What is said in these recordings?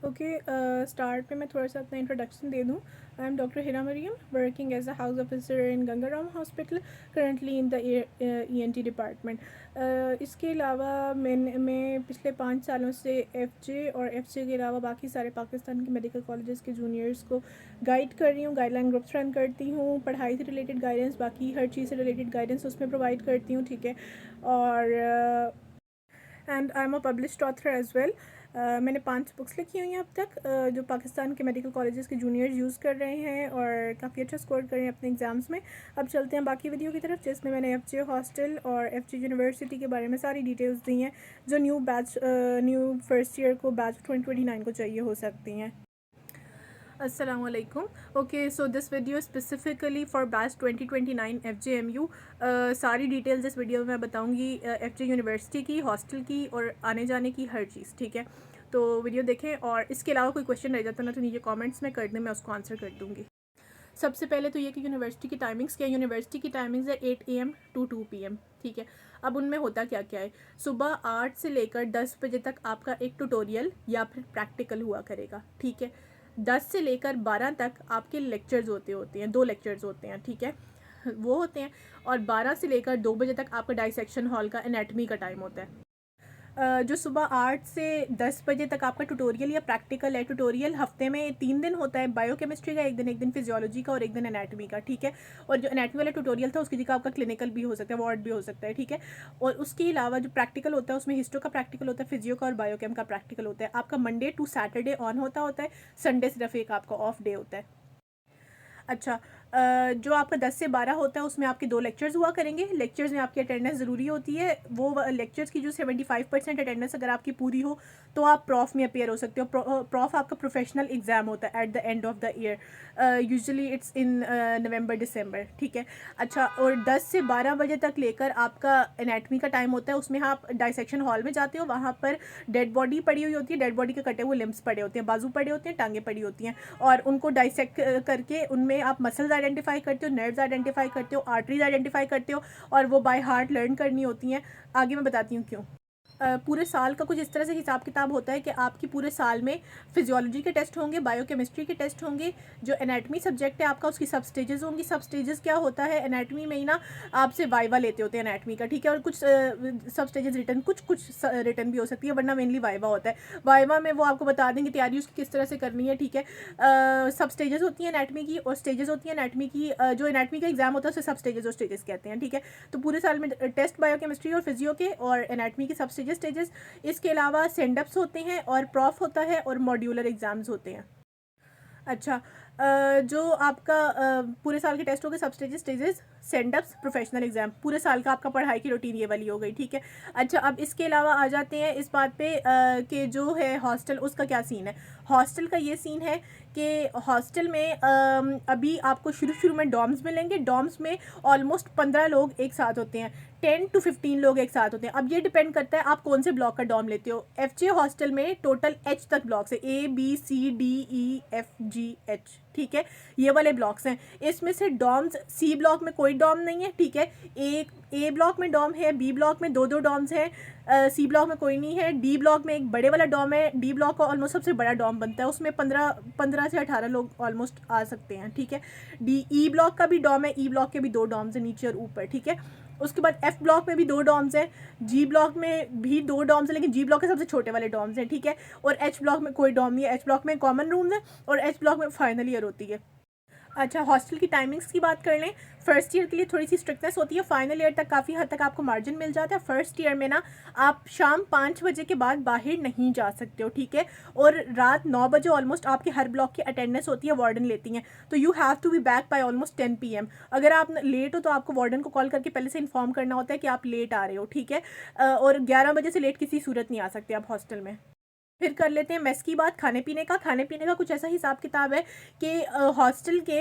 Okay, start में मैं थोड़ा सा अपना इंट्रोडक्शन दे दूँ। I am doctor Hina Mariam, working as a house officer in Gangaram hospital, currently in the ENT department. इसके अलावा मैं पिछले 5 सालों से FJ और FJ के अलावा बाकी सारे पाकिस्तान के मेडिकल कॉलेजेस के जूनियर्स को गाइड कर रही हूँ, गाइडलाइन ग्रुप्स रन करती हूँ, पढ़ाई से रिलेटेड गाइडेंस, बाकी हर चीज़ से रिलेटेड गाइडेंस उसमें प्रोवाइड करती हूँ, ठीक है। और and I am a published author as well. मैंने 5 बुक्स लिखी हुई हैं अब तक, जो पाकिस्तान के मेडिकल कॉलेजेस के जूनियर्स यूज़ कर रहे हैं और काफ़ी अच्छा स्कोर कर रहे हैं अपने एग्ज़ाम्स में। अब चलते हैं बाकी वीडियो की तरफ, जिसमें मैंने FJ हॉस्टल और FJ यूनिवर्सिटी के बारे में सारी डिटेल्स दी हैं, जो न्यू फर्स्ट ईयर को बैच 2029 को चाहिए हो सकती हैं। Assalamualaikum. Okay, so this video is specifically for batch 2029 FJMU. सारी डिटेल्स इस वीडियो में मैं बताऊंगी FJ यूनिवर्सिटी की, हॉस्टल की और आने जाने की हर चीज़, ठीक है। तो वीडियो देखें, और इसके अलावा कोई क्वेश्चन रह जाता ना तो नीचे कमेंट्स में कर दें, मैं उसको आंसर कर दूँगी। सबसे पहले तो ये कि यूनिवर्सिटी की टाइमिंग्स क्या है। यूनिवर्सिटी की टाइमिंग्स है 8 AM to 2 PM, ठीक है। अब उनमें होता क्या क्या है, सुबह 8 से लेकर 10 बजे तक आपका एक ट्यूटोरियल या फिर प्रैक्टिकल हुआ करेगा, ठीक है। 10 से लेकर 12 तक आपके लेक्चर्स होते हैं, 2 लेक्चर्स होते हैं, ठीक है, वो होते हैं। और 12 से लेकर 2 बजे तक आपका डाइसेक्शन हॉल का एनाटमी का टाइम होता है। जो सुबह 8 से 10 बजे तक आपका ट्यूटोरियल या प्रैक्टिकल है। ट्यूटोरियल हफ्ते में 3 दिन होता है, बायोकेमिस्ट्री का एक दिन फिजियोलॉजी का और एक दिन एनाटमी का, ठीक है। और जो एनाटमी वाला ट्यूटोरियल था उसकी जगह आपका क्लिनिकल भी हो सकता है, वार्ड भी हो सकता है, ठीक है। और उसके अलावा जो प्रैक्टिकल होता है उसमें हिस्टो का प्रैक्टिकल होता है, फिजियो का और बायोकेम का प्रैक्टिकल होता है। आपका मंडे टू सैटरडे ऑन होता है, संडे सिर्फ एक आपका ऑफ डे होता है। अच्छा, जो आपका 10 से 12 होता है उसमें आपके 2 लेक्चर्स हुआ करेंगे। लेक्चर्स में आपकी अटेंडेंस ज़रूरी होती है। वो लेक्चर्स की जो 75% अटेंडेंस अगर आपकी पूरी हो तो आप प्रॉफ में अपेयर हो सकते हो। प्रॉफ आपका प्रोफेशनल एग्ज़ाम होता है at the end of the year, usually it's in November December, ठीक है। अच्छा, और 10 से 12 बजे तक लेकर आपका एनाटमी का टाइम होता है। उसमें आप डाइसेक्शन हॉल में जाते हो, वहाँ पर डेड बॉडी पड़ी हुई होती है, डेड बॉडी के कटे हुए लिम्स पड़े होते हैं, बाजू पड़े होते हैं, टांगें पड़ी होती हैं, और उनको डाइसेक्ट करके उनमें आप मसल्स आइडेंटिफाई करते हो, नर्व्स आइडेंटिफाई करते हो, आर्टरीज आइडेंटिफाई करते हो, और वो बाय हार्ट लर्न करनी होती हैं। आगे मैं बताती हूँ क्यों। पूरे साल का कुछ इस तरह से हिसाब किताब होता है कि आपकी पूरे साल में फिजियोलॉजी के टेस्ट होंगे, बायोकेमिस्ट्री के टेस्ट होंगे, जो एनाटमी सब्जेक्ट है आपका उसकी सब स्टेजेस होंगी। सब स्टेजेस क्या होता है, एनाटमी में ही ना आपसे वाइवा लेते होते हैं एनाटमी का, ठीक है। और कुछ सब स्टेजेस रिटर्न, कुछ रिटर्न भी हो सकती है, वरना मेनली वाइवा होता है। वाइवा में वो आपको बता देंगे तैयारी उसकी किस तरह से करनी है, ठीक है। सब स्टेजेस होती हैं एनाटमी की, और स्टेजेस होती हैं एनाटमी की। जो एनाटमी का एग्जाम होता है उसे सब स्टेजेस और स्टेजेस कहते हैं, ठीक है। तो पूरे साल में टेस्ट बायोकेमिस्ट्री और फिजियो के और एनाटमी के सब स्टेजेस। इसके अलावा सेंडअप्स होते हैं और प्रॉफ होता है और मॉड्यूलर एग्जाम्स होते हैं। अच्छा, जो आपका पूरे साल के टेस्ट हो गए, सब स्टेजेस, सेंडअप्स, प्रोफेशनल एग्जाम, पूरे साल का आपका पढ़ाई की रूटीन ये वाली हो गई, ठीक है। अच्छा, अब इसके अलावा आ जाते हैं इस बात पे कि जो है हॉस्टल, उसका क्या सीन है। हॉस्टल का ये सीन है कि हॉस्टल में अभी आपको शुरू में डॉर्म्स मिलेंगे। डॉर्म्स में ऑलमोस्ट 15 लोग एक साथ होते हैं, 10 to 15 लोग एक साथ होते हैं। अब ये डिपेंड करता है आप कौन से ब्लॉक का डॉर्म लेते हो। FJ हॉस्टल में टोटल H तक ब्लॉक्स है, ABCDEFGH, ठीक है, ये वाले ब्लॉक्स हैं। इसमें से डॉर्म्स, C ब्लॉक में कोई डॉर्म नहीं है, ठीक है। A ब्लॉक में डॉर्म है, B ब्लॉक में 2 डॉर्म्स हैं, C ब्लॉक में कोई नहीं है। D ब्लॉक में एक बड़े वाला डॉर्म है, D ब्लॉक का ऑलमोस्ट सबसे बड़ा डॉर्म बनता है, उसमें 15 से 18 लोग ऑलमोस्ट आ सकते हैं, ठीक है। E ब्लॉक का भी डॉर्म है, E ब्लॉक के भी 2 डॉर्म्स हैं, नीचे और ऊपर, ठीक है। उसके बाद F ब्लॉक में भी 2 डॉर्म्स हैं, G ब्लॉक में भी 2 डॉर्म्स हैं, लेकिन G ब्लॉक के सबसे छोटे वाले डॉर्म्स हैं, ठीक है। और H ब्लॉक में कोई डॉर्म नहीं है। H ब्लॉक में कॉमन रूम्स है और H ब्लॉक में फाइनल ईयर होती है। अच्छा, हॉस्टल की टाइमिंग्स की बात कर लें। फर्स्ट ईयर के लिए थोड़ी सी स्ट्रिक्टनेस होती है, फाइनल ईयर तक काफ़ी हद तक आपको मार्जिन मिल जाता है। फर्स्ट ईयर में ना आप शाम 5 बजे के बाद बाहर नहीं जा सकते हो, ठीक है। और रात 9 बजे ऑलमोस्ट आपके हर ब्लॉक की अटेंडेंस होती है, वार्डन लेती हैं, तो you have to be back by almost 10 PM। अगर आप लेट हो तो आपको वार्डन को कॉल करके पहले से इन्फॉर्म करना होता है कि आप लेट आ रहे हो, ठीक है। और 11 बजे से लेट किसी सूरत नहीं आ सकते आप हॉस्टल में। फिर कर लेते हैं मेस की बात, खाने पीने का कुछ ऐसा हिसाब किताब है कि हॉस्टल के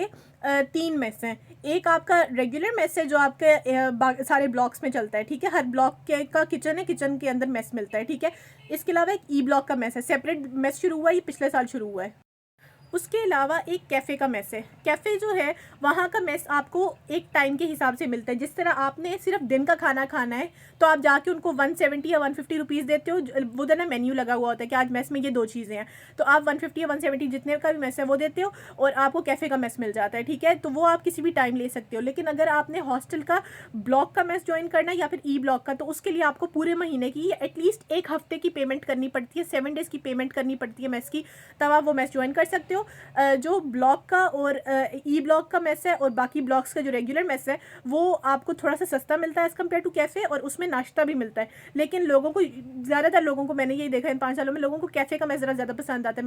3 मेस हैं। एक आपका रेगुलर मेस है जो आपके सारे ब्लॉक्स में चलता है, ठीक है। हर ब्लॉक के का किचन है, किचन के अंदर मेस मिलता है, ठीक है। इसके अलावा एक E ब्लॉक का मेस है, सेपरेट मेस शुरू हुआ है, ये पिछले साल शुरू हुआ है। उसके अलावा एक कैफ़े का मेस है। कैफ़े जो है वहाँ का मेस आपको एक टाइम के हिसाब से मिलता है। जिस तरह आपने सिर्फ दिन का खाना खाना है तो आप जाके उनको 170 या 150 रुपीज़ देते हो। वो उधर ना मेन्यू लगा हुआ होता है कि आज मेस में ये 2 चीज़ें हैं, तो आप 150 या 170 जितने का भी मेस है वो देते हो और आपको कैफ़े का मेस मिल जाता है, ठीक है। तो वो आप किसी भी टाइम ले सकते हो। लेकिन अगर आपने हॉस्टल का ब्लॉक का मेस ज्वाइन करना है या फिर ई ब्लॉक का, तो उसके लिए आपको पूरे महीने की एटलीस्ट एक हफ्ते की पेमेंट करनी पड़ती है, 7 डेज़ की पेमेंट करनी पड़ती है मेस की, तब आप वो मेस ज्वाइन कर सकते हो। जो ब्लॉक का और ई ब्लॉक का मेस है और बाकी ब्लॉक्स का जो रेगुलर मेस है वो आपको थोड़ा सा सस्ता मिलता है एज़ कम्पेयर टू कैफ़े, और उसमें नाश्ता भी मिलता है। लेकिन लोगों को, ज़्यादातर लोगों को, मैंने यही देखा इन 5 सालों में, लोगों को कैफ़े का मेस ज़्यादा पसंद आता है।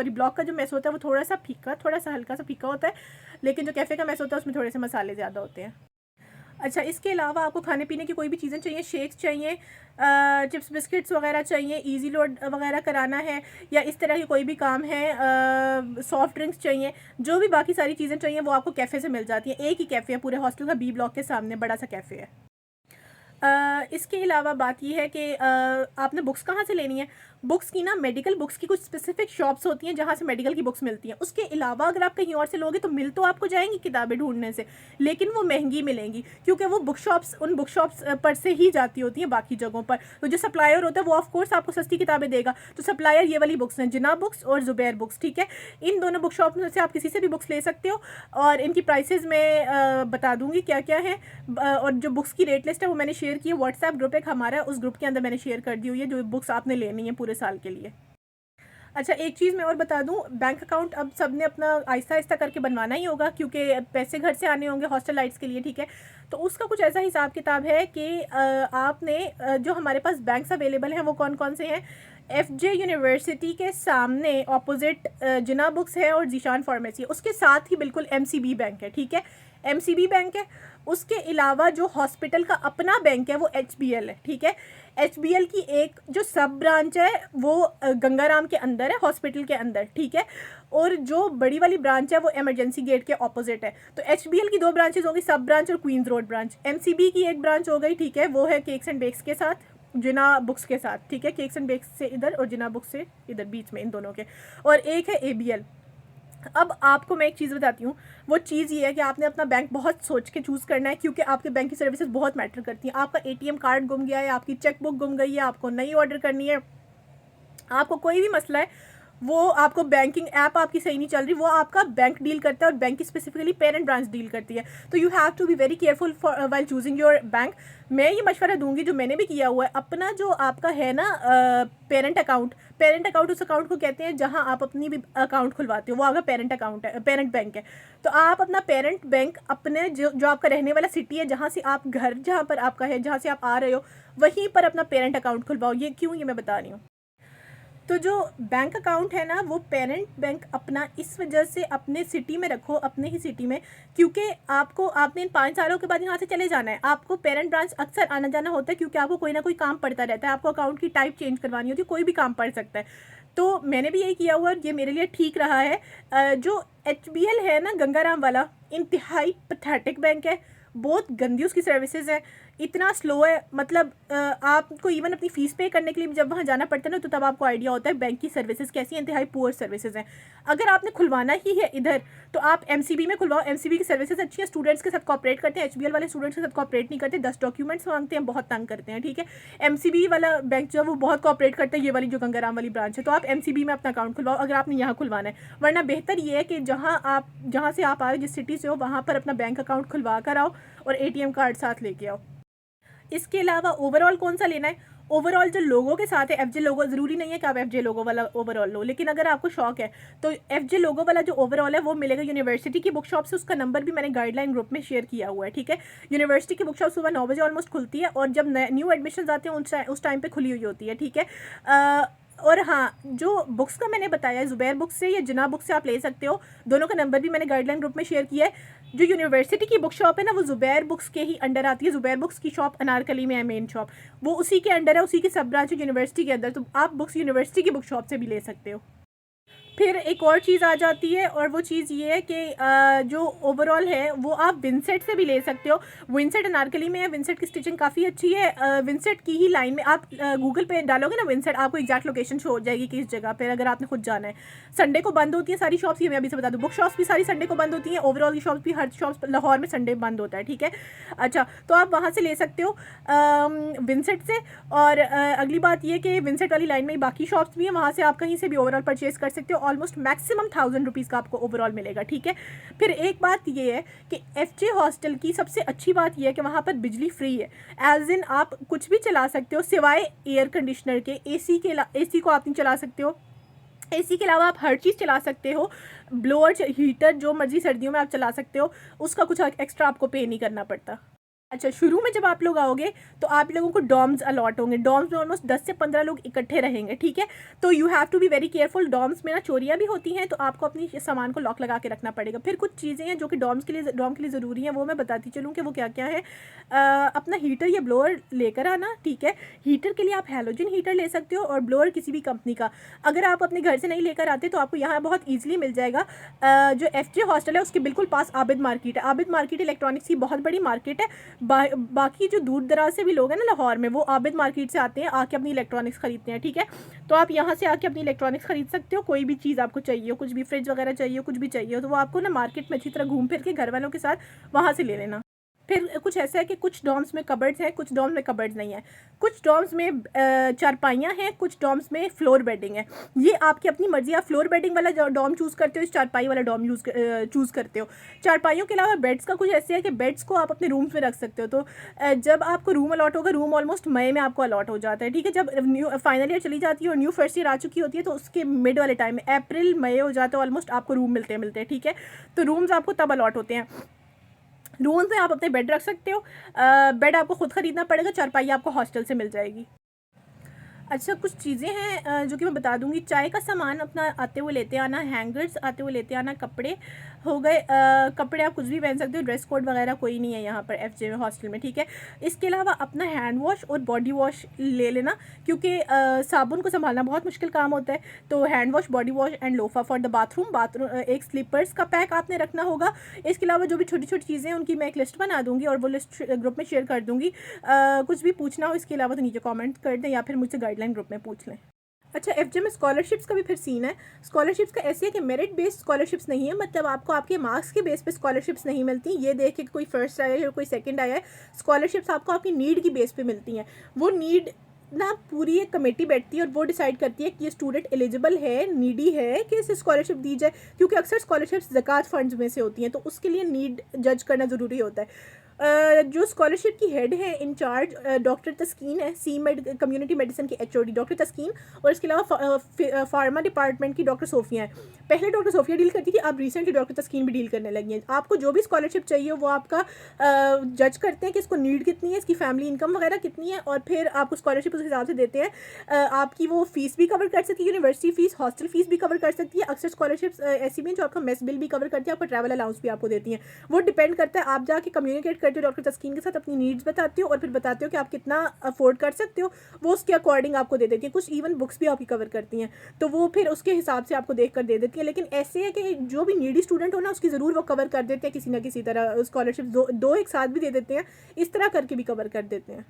ब्लॉक का जो मेस होता है वो थोड़ा सा फीका, थोड़ा सा हल्का सा फीका होता है, लेकिन जो कैफ़े का मेस होता है उसमें थोड़े से मसाले ज़्यादा होते हैं। अच्छा, इसके अलावा आपको खाने पीने की कोई भी चीज़ें चाहिए, शेक्स चाहिए, चिप्स बिस्किट्स वगैरह चाहिए, इजी लोड वगैरह कराना है, या इस तरह के कोई भी काम है, सॉफ्ट ड्रिंक्स चाहिए, जो भी बाकी सारी चीज़ें चाहिए वो आपको कैफ़े से मिल जाती हैं। एक ही कैफ़े है पूरे हॉस्टल का, बी ब्लॉक के सामने बड़ा सा कैफ़े है। इसके अलावा बात ये है कि आपने बुक्स कहाँ से लेनी है। बुक्स की ना, मेडिकल बुक्स की कुछ स्पेसिफिक शॉप्स होती हैं जहाँ से मेडिकल की बुक्स मिलती हैं। उसके अलावा अगर आप कहीं और से लोगे तो मिल तो आपको जाएंगी किताबें ढूंढने से, लेकिन वो महंगी मिलेंगी क्योंकि वो बुक शॉप्स उन बुक शॉप्स पर से ही जाती होती हैं बाकी जगहों पर। तो जो सप्लायर होता है वो ऑफ कोर्स आपको सस्ती किताबें देगा। तो सप्लायर ये वाली बुक्स हैं, जिना बुक्स और ज़ुबैर बुक्स, ठीक है। इन दोनों बुक शॉप में से आप किसी से भी बुक्स ले सकते हो और इनकी प्राइसेस मैं बता दूँगी क्या क्या है। और जो बुक्स की रेट लिस्ट है वो मैंने शेयर की है, व्हाट्सएप ग्रुप एक हमारा है, उस ग्रुप के अंदर मैंने शेयर कर दी हुई है जो बुक्स आपने लेनी है पूरे साल के लिए। अच्छा, एक चीज़ मैं और बता दूं, बैंक अकाउंट अब सब ने अपना आहिस्ता आहिस्ता करके बनवाना ही होगा क्योंकि पैसे घर से आने होंगे हॉस्टल लाइट्स के लिए, ठीक है। तो उसका कुछ ऐसा हिसाब किताब है कि आपने जो हमारे पास बैंक्स अवेलेबल हैं वो कौन कौन से हैं। एफजे यूनिवर्सिटी के सामने ऑपोजिट जिना बुक्स है और जीशान फार्मेसी है, उसके साथ ही बिल्कुल एमसीबी बैंक है, ठीक है। एमसीबी बैंक है। उसके अलावा जो हॉस्पिटल का अपना बैंक है वो एचबीएल है, ठीक है। एचबीएल की एक जो सब ब्रांच है वो गंगाराम के अंदर है, हॉस्पिटल के अंदर, ठीक है। और जो बड़ी वाली ब्रांच है वो इमरजेंसी गेट के ऑपोजिट है। तो एचबीएल की 2 ब्रांचेज होंगी, सब ब्रांच और क्वींस रोड ब्रांच। एमसीबी की एक ब्रांच हो गई, ठीक है, वो है केक्स एंड बेक्स के साथ, जिना बुक्स के साथ, ठीक है। केक्स एंड बेक्स से इधर और जिना बुक्स से इधर, बीच में इन दोनों के। और एक है एबीएल। अब आपको मैं एक चीज़ बताती हूँ, वो चीज़ ये है कि आपने अपना बैंक बहुत सोच के चूज़ करना है क्योंकि आपके बैंक की सर्विसेज बहुत मैटर करती हैं। आपका एटीएम कार्ड गुम गया है, आपकी चेक बुक गुम गई है, आपको नई ऑर्डर करनी है, आपको कोई भी मसला है, वो आपको बैंकिंग ऐप आपकी सही नहीं चल रही, वो आपका बैंक डील करता है और बैंक की स्पेसिफिकली पेरेंट ब्रांच डील करती है। तो you have to be very careful for while choosing your bank. मैं ये मशवरा दूंगी जो मैंने भी किया हुआ है, अपना जो आपका है ना पेरेंट अकाउंट उस अकाउंट को कहते हैं जहां आप अपनी भी अकाउंट खुलवाते हो, वो आपका पेरेंट अकाउंट है, पेरेंट बैंक है। तो आप अपना पेरेंट बैंक अपने जो आपका रहने वाला सिटी है, जहाँ से आप घर जहाँ पर आपका है, जहाँ से आप आ रहे हो, वहीं पर अपना पेरेंट अकाउंट खुलवाओ। ये क्यों, ये मैं बता रही हूँ। तो जो बैंक अकाउंट है ना वो पेरेंट बैंक अपना इस वजह से अपने सिटी में रखो, अपने ही सिटी में, क्योंकि आपने इन 5 सालों के बाद यहाँ से चले जाना है। आपको पेरेंट ब्रांच अक्सर आना जाना होता है क्योंकि आपको कोई ना कोई काम पड़ता रहता है, आपको अकाउंट की टाइप चेंज करवानी होती है, कोई भी काम पड़ सकता है। तो मैंने भी यही किया हुआ और ये मेरे लिए ठीक रहा है। जो एचबीएल है ना गंगाराम वाला, इंतहाई पैथेटिक बैंक है, बहुत गंदी उसकी सर्विसेज है, इतना स्लो है, मतलब आपको इवन अपनी फ़ीस पे करने के लिए जब वहाँ जाना पड़ता है ना तो तब आपको आइडिया होता है बैंक की सर्विसेज कैसी हैं, इंतहाई पुअर सर्विसेज हैं। अगर आपने खुलवाना ही है इधर तो आप एमसीबी में खुलवाओ, एमसीबी की सर्विसेज अच्छी है, स्टूडेंट्स के साथ कॉपरेट करते हैं। एचबीएल वाले स्टूडेंट्स के साथ कॉपरेट नहीं करते, 10 डॉक्यूमेंट्स मांगते हैं, बहुत तंग करते हैं, ठीक है। एमसीबी वाला बैंक जो है वो बहुत कॉपरेट करता है, ये वाली जो गंगाराम वाली ब्रांच है। तो आप एमसीबी में अपना अकाउंट खुलवाओ अगर आपने यहाँ खुलवाना है, वरना बेहतर ये है कि जहाँ से आप आ रहे हो, जिस सिटी से हो, वहाँ पर अपना बैंक अकाउंट खुलवा कर आओ और एटीएम कार्ड साथ लेके आओ। इसके अलावा ओवरऑल कौन सा लेना है, ओवरऑल जो लोगों के साथ है, एफजे लोगो, ज़रूरी नहीं है कि आप एफजे लोगो वाला ओवरऑल लो, लेकिन अगर आपको शौक है तो एफजे लोगो वाला जो ओवरऑल है वो मिलेगा यूनिवर्सिटी की बुक शॉप से। उसका नंबर भी मैंने गाइडलाइन ग्रुप में शेयर किया हुआ है, ठीक है। यूनिवर्सिटी की बुक शॉप सुबह 9 बजे ऑलमोस्ट खुलती है और जब न्यू एडमिशन आते हैं उस टाइम पर खुली हुई होती है, ठीक है। और हाँ, जो बुक्स का मैंने बताया, ज़ुबैर बुक्स से या जिना बुक्स से आप ले सकते हो, दोनों का नंबर भी मैंने गाइडलाइन ग्रुप में शेयर किया है। जो यूनिवर्सिटी की बुक शॉप है ना वो ज़ुबैर बुक्स के ही अंडर आती है। ज़ुबैर बुक्स की शॉप अनारकली में है, मेन शॉप, वो उसी के अंडर है, उसी की सब ब्रांच है यूनिवर्सिटी के अंदर। तो आप बुक्स यूनिवर्सिटी की बुक शॉप से भी ले सकते हो। फिर एक और चीज़ आ जाती है, और वो चीज़ ये है कि जो ओवरऑल है वो आप विंसेट से भी ले सकते हो। विंसेट अनारकली में है, विंसेट की स्टिचिंग काफ़ी अच्छी है। विंसेट की ही लाइन में आप गूगल पे डालोगे ना विंसेट, आपको एग्जैक्ट लोकेशन शो हो जाएगी किस जगह पर, अगर आपने खुद जाना है। संडे को बंद होती है सारी शॉप्स, ये मैं अभी से बता दूँ। बुक शॉप्स भी सारी संडे को बंद होती हैं, ओवरऑल की शॉप्स भी, हर शॉप्स लाहौर में संडे बंद होता है, ठीक है। अच्छा, तो आप वहाँ से ले सकते हो विंसेट से। और अगली बात ये कि विंसेट वाली लाइन में बाकी शॉप्स भी हैं, वहाँ से आप कहीं से भी ओवरऑल परचेज़ कर सकते हो। ऑलमोस्ट मैक्सिमम 1000 रुपीज़ का आपको ओवरऑल मिलेगा, ठीक है। फिर एक बात ये है कि एफजे हॉस्टल की सबसे अच्छी बात ये है कि वहाँ पर बिजली फ्री है, एज इन आप कुछ भी चला सकते हो सिवाय एयर कंडीशनर के। एसी को आप नहीं चला सकते हो, एसी के अलावा आप हर चीज़ चला सकते हो। ब्लोअर, हीटर, जो मर्जी सर्दियों में आप चला सकते हो, उसका कुछ एक्स्ट्रा आपको पे नहीं करना पड़ता। अच्छा, शुरू में जब आप लोग आओगे तो आप लोगों को डॉम्स अलॉट होंगे। डॉम्स में ऑलमोस्ट 10 से 15 लोग इकट्ठे रहेंगे, ठीक है। तो you have to be very careful. Dorms में ना चोरियाँ भी होती हैं, तो आपको अपनी सामान को लॉक लगा के रखना पड़ेगा। फिर कुछ चीज़ें हैं जो कि डॉम के लिए ज़रूरी हैं, वो मैं बताती चलूँ कि वो क्या क्या है। अपना हीटर या ब्लोअर लेकर आना, ठीक है। हीटर के लिए आप हैलोजन हीटर ले सकते हो, और ब्लोअर किसी भी कंपनी का। अगर आप अपने घर से नहीं लेकर आते तो आपको यहाँ बहुत ईजिली मिल जाएगा। जो एफजे हॉस्टल है उसके बिल्कुल पास आबिद मार्केट है। आबिद मार्केट इलेक्ट्रॉनिक्स की बहुत बड़ी मार्केट है। बाकी जो दूर दराज से भी लोग हैं ना लाहौर में, वो आबिद मार्केट से आते हैं, आके अपनी इलेक्ट्रॉनिक्स खरीदते हैं, ठीक है। तो आप यहाँ से आके अपनी इलेक्ट्रॉनिक्स खरीद सकते हो। कोई भी चीज़ आपको चाहिए हो, कुछ भी फ्रिज वगैरह चाहिए हो, कुछ भी चाहिए हो, तो वो आपको ना मार्केट में अच्छी तरह घूम फिर के घर वालों के साथ वहाँ से ले लेना। फिर कुछ ऐसा है कि कुछ डॉम्स में कबर्ड्स हैं, कुछ डॉम्स में कबर्ड्स नहीं है। कुछ डॉम्स में चारपाइयाँ हैं, कुछ डॉम्स में फ्लोर बेडिंग है। ये आपकी अपनी मर्जी, आप फ्लोर बेडिंग वाला डॉम चूज़ करते हो, चारपाई वाला डॉम चूज़ करते हो। चारपाइयों के अलावा बेड्स का कुछ ऐसे है कि बेड्स को आप अपने रूम्स में रख सकते हो। तो जब आपको रूम अलॉट होगा, रूम ऑलमोस्ट मई में आपको अलॉट हो जाता है, ठीक है। जब न्यू फाइनल ईयर चली जाती है और न्यू फर्स्ट ईयर आ चुकी होती है, तो उसके मिड वाले टाइम में अप्रैल मई हो जाता है ऑलमोस्ट, आपको रूम मिलते हैं, ठीक है। तो रूम्स आपको तब अलॉट होते हैं। रूम्स में आप अपने बेड रख सकते हो। बेड आपको खुद ख़रीदना पड़ेगा, चारपाई आपको हॉस्टल से मिल जाएगी। अच्छा, कुछ चीज़ें हैं जो कि मैं बता दूंगी। चाय का सामान अपना आते हुए लेते आना, हैंगर्स आते हुए लेते आना, कपड़े हो गए। कपड़े आप कुछ भी पहन सकते हो, ड्रेस कोड वगैरह कोई नहीं है यहाँ पर एफजे में हॉस्टल में, ठीक है। इसके अलावा अपना हैंड वॉश और बॉडी वॉश ले लेना, क्योंकि साबुन को संभालना बहुत मुश्किल काम होता है। तो hand wash, body wash and loofah for the bathroom, एक स्लीपर्स का पैक आपने रखना होगा। इसके अलावा जो भी छोटी छोटी चीज़ें हैं उनकी मैं एक लिस्ट बना दूँगी और वो लिस्ट ग्रुप में शेयर कर दूँगी। कुछ भी पूछना हो इसके अलावा तो नीचे कॉमेंट कर दें, या फिर मुझसे गाइडलाइन ग्रुप में पूछ लें। अच्छा, एफजे में स्कॉलरशिप्स का भी फिर सीन है। स्कॉलरशिप्स का ऐसे है कि मेरिट बेस्ड स्कॉलरशिप्स नहीं है, मतलब आपको आपके मार्क्स के बेस पे स्कॉलरशिप्स नहीं मिलती। ये देख के कोई फर्स्ट आया है और कोई सेकंड आया है, स्कॉलरशिप्स आपको आपकी नीड की बेस पे मिलती हैं। वो नीड ना पूरी एक कमेटी बैठती है और वो डिसाइड करती है कि ये स्टूडेंट एलिजिबल है, नीडी है, कि इसे स्कॉलरशिप दी जाए। क्योंकि अक्सर स्कॉलरशिप्स ज़कात फंड्स में से होती हैं, तो उसके लिए नीड जज करना ज़रूरी होता है। जो स्कॉलरशिप की हेड है, इंचार्ज डॉक्टर तस्कीन है, सी मेड कम्युनिटी मेडिसिन की एचओडी डॉक्टर तस्कीन, और इसके अलावा फार्मा डिपार्टमेंट की डॉक्टर सोफिया है। पहले डॉक्टर सोफिया डील करती थी, अब रिसेंटली डॉक्टर तस्कीन भी डील करने लगी हैं। आपको जो भी स्कॉलरशिप चाहिए वो आपका जज करते हैं कि इसको नीड कितनी है, इसकी फैमिली इनकम वगैरह कितनी है, और फिर आपको स्कॉलरशिप उस हिसाब से देते हैं। आपकी वो फ़ीस भी कवर कर सकती है, यूनिवर्सिटी फ़ीस, हॉस्टल फ़ीस भी कवर कर सकती है। अक्सर स्कॉलरशिप्स ऐसी भी हैं जो आपका मेस बिल भी कवर करती है, आपका ट्रैवल अलाउंस भी आपको देती हैं। वो डिपेंड करता है, आप जाके कम्युनिकेट करते हो डॉक्टर तस्कीन के साथ, अपनी नीड्स बताते हो और फिर बताते हो कि आप कितना अफोर्ड कर सकते हो, वो उसके अकॉर्डिंग आपको दे देती है। कुछ इवन बुक्स भी आपकी कवर करती हैं, तो वो फिर उसके हिसाब से आपको देख कर दे देती है। लेकिन ऐसे है कि जो भी नीडी स्टूडेंट हो ना, उसकी ज़रूर वो कवर कर देते हैं किसी ना किसी तरह। स्कॉलरशिप दो एक साथ भी दे देते हैं, इस तरह करके भी कवर कर देते हैं।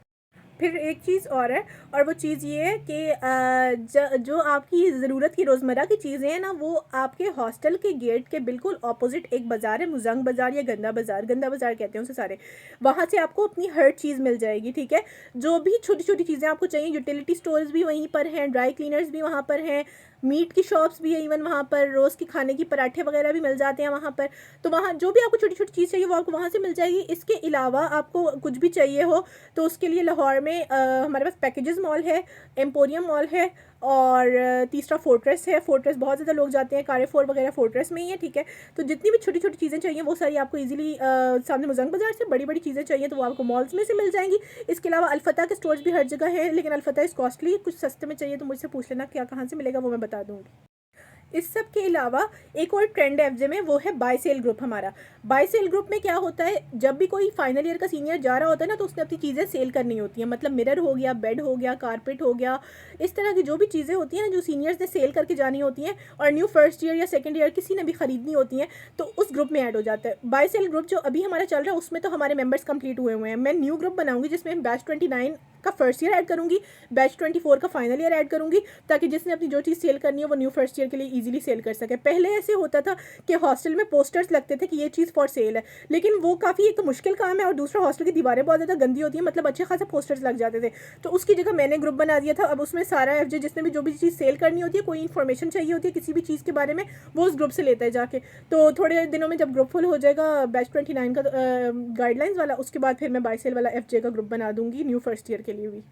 फिर एक चीज़ और है, और वो चीज़ ये है कि जो आपकी ज़रूरत की रोज़मर्रा की चीज़ें हैं ना, वो आपके हॉस्टल के गेट के बिल्कुल ऑपोजिट एक बाज़ार है, मुजंग बाज़ार या गंदा बाज़ार कहते हैं उसे सारे। वहाँ से आपको अपनी हर चीज़ मिल जाएगी, ठीक है। जो भी छोटी छोटी चीज़ें आपको चाहिए, यूटिलिटी स्टोर्स भी वहीं पर हैं, ड्राई क्लीनर्स भी वहाँ पर हैं, मीट की शॉप्स भी है, इवन वहाँ पर रोज़ की खाने की पराठे वगैरह भी मिल जाते हैं वहाँ पर। तो वहाँ जो भी आपको छोटी छोटी चीज़ चाहिए वो आपको वहाँ से मिल जाएगी। इसके अलावा आपको कुछ भी चाहिए हो तो उसके लिए लाहौर में हमारे पास पैकेजेस मॉल है, एम्पोरियम मॉल है, और तीसरा फोर्ट्रेस है। फोर्ट्रेस बहुत ज़्यादा लोग जाते हैं, कारेफोर वगैरह फोर्ट्रेस में ही है, ठीक है। तो जितनी भी छोटी छोटी चीज़ें चाहिए वो सारी आपको इजीली सामने मुजंग बाज़ार से, बड़ी बड़ी चीज़ें चाहिए तो वो आपको मॉल्स में से मिल जाएंगी। इसके अलावा अलफता के स्टोर्स भी हर जगह है, लेकिन अलफता इज़ कॉस्टली, कुछ सस्ते में चाहिए तो मुझसे पूछ लेना क्या कहाँ से मिलेगा, वो मैं बता दूँगी। इस सब के अलावा एक और ट्रेंड है एफजे में, वो है बाय सेल ग्रुप हमारा। बाय सेल ग्रुप में क्या होता है, जब भी कोई फाइनल ईयर का सीनियर जा रहा होता है ना, तो उसने अपनी चीज़ें सेल करनी होती हैं। मतलब मिरर हो गया, बेड हो गया, कारपेट हो गया, इस तरह की जो भी चीज़ें होती हैं ना, जो सीनियर्स ने सेल करके जानी होती हैं और न्यू फर्स्ट ईयर या सेकेंड ईयर किसी ने भी ख़रीदनी होती हैं, तो उस ग्रुप में ऐड हो जाता है। बाय सेल ग्रुप जो अभी हमारा चल रहा है उसमें तो हमारे मेंबर्स कंप्लीट हुए हैं। मैं न्यू ग्रुप बनाऊंगी जिसमें बैच 29 का फर्स्ट ईयर ऐड करूंगी, बैच 24 का फाइनल ईयर ऐड करूंगी, ताकि जिसने अपनी जो चीज़ सेल करनी है वो न्यू फर्स्ट ईयर के लिए इजीली सेल कर सके। पहले ऐसे होता था कि हॉस्टल में पोस्टर्स लगते थे कि ये चीज़ फॉर सेल है, लेकिन वो काफ़ी एक तो मुश्किल काम है और दूसरा हॉस्टल की दीवारें बहुत ज़्यादा गंदी होती है, मतलब अच्छे खासे पोस्टर्स लग जाते थे। तो उसकी जगह मैंने ग्रुप बना दिया था। अब उसमें सारा एफजे जिसने भी जो भी चीज़ सेल करनी होती है, कोई इन्फॉर्मेशन चाहिए होती है किसी भी चीज़ के बारे में, वो उस ग्रुप से लेता है जाके। तो थोड़े दिनों में जब ग्रुप फुल हो जाएगा बैच 29 का गाइडलाइंस वाला, उसके बाद फिर मैं बाय सेल वाला एफजे का ग्रुप बना दूंगी न्यू फर्स्ट ईयर के लिए भी।